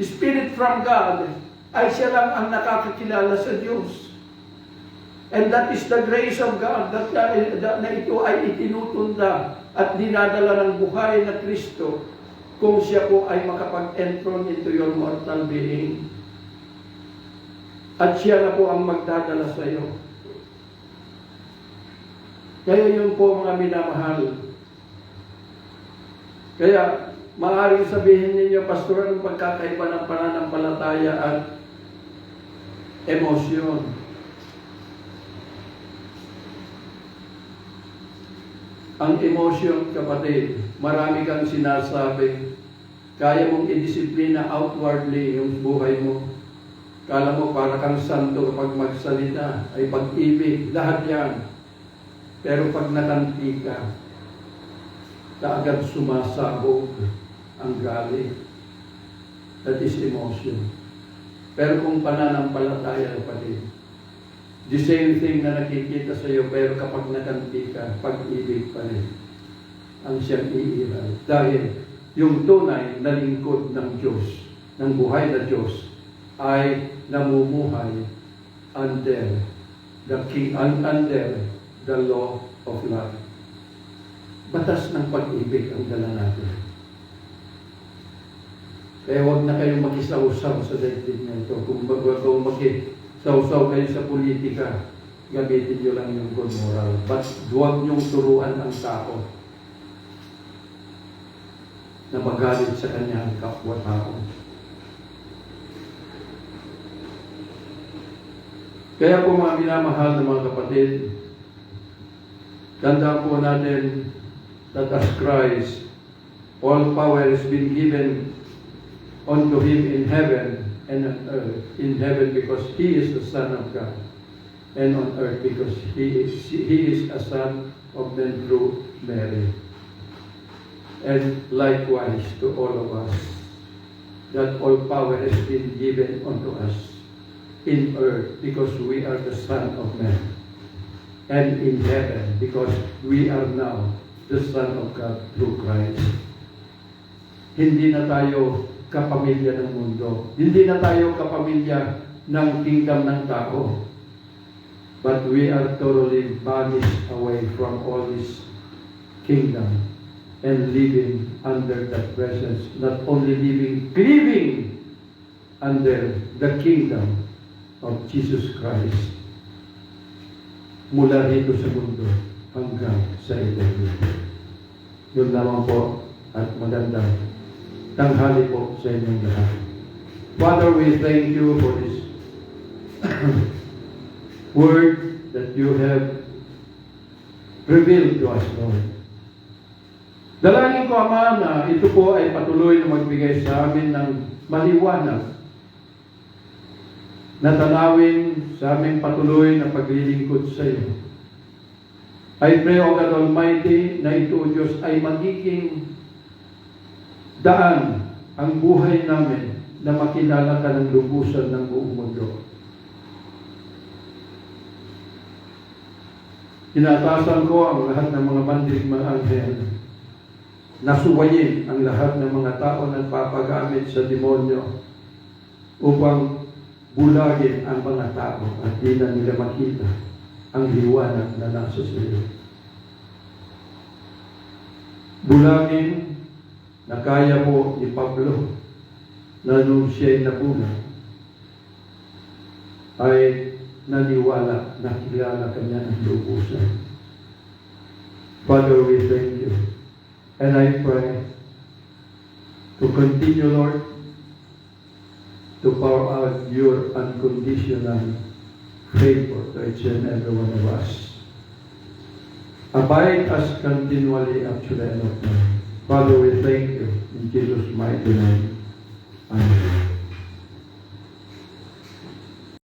Speaker 3: Spirit from God ay siya lang ang nakakakilala sa Diyos. And that is the grace of God na ito ay itinutunda at dinadala ng buhay na Kristo kung siya po ay makapag-entron into your mortal being. At siya na po ang magdadala sa iyo. Kaya yun po mga minamahal. Kaya maaaring sabihin ninyo, Pastor, anong pagkakaiba ng pananampalataya at emosyon? Ang emosyon, kapatid, marami kang sinasabi. Kaya mong i-disiplina outwardly yung buhay mo. Kala mo para kang santo kapag magsalita, ay pag-ibig, lahat yan. Pero pag nakanti ka, kaagad sumasabog ang galit. That is emotion. Pero kung pananampalataya, kapatid, the same thing na nakikita sa iyo, pero kapag nakanti ka, pag-ibig pa rin ang siyang iiral. Dahil yung tunay na lingkod ng Diyos, ng buhay na Diyos, ay namumuhay under the law of love. Batas ng pag-ibig ang dala natin. Kaya huwag na kayong makisaw-saw sa daigdig na ito. Kung makisaw-saw kayo sa politika, gamitin nyo lang yung good moral. But huwag nyong turuan ang tao na magalit sa kanyang kapwa-tao. Kaya po mga minamahal na mga kapatid, tandaan po natin that as Christ, all power has been given unto Him in heaven and on earth. In heaven because He is the Son of God, and on earth because He is a Son of man through Mary. And likewise to all of us, that all power has been given unto us in earth because we are the Son of man, and in heaven because we are now the Son of God through Christ. Hindi na tayo kapamilya ng mundo. Hindi na tayo kapamilya ng kingdom ng tao. But we are totally banished away from all this kingdom and living under that presence. Not only living under the kingdom of Jesus Christ. Mula rito sa mundo hanggang sa eternity. Yun lamang po at magandang tanghali po sa inyong lahat. Father, we thank you for this word that you have revealed to us, Lord. Dalangin ko, Ama, na ito po ay patuloy na magbigay sa amin ng maliwanag na tanawin sa aming patuloy na paglilingkod sa iyo. I pray, O God Almighty, na ito, Diyos, ay magiging daan ang buhay namin na makilala ka ng lubusan ng buong mundo. Tinatasan ko ang lahat ng mga mandirigmang anghel na suwayin ang lahat ng mga tao na papagamit sa demonyo upang bulagin ang mga tao at di na nila makita ang liwanag na nasa sa iyo. Bulagin na kaya po ni Pablo na nung siya'y nabuhay ay naniwala na kilala kanya ng lubusan. Father, we thank you. And I pray to continue, Lord, to pour out your unconditional favor to each and every one of us. Abide us continually up to the end of time. Father, we thank you in Jesus' mighty name. Amen.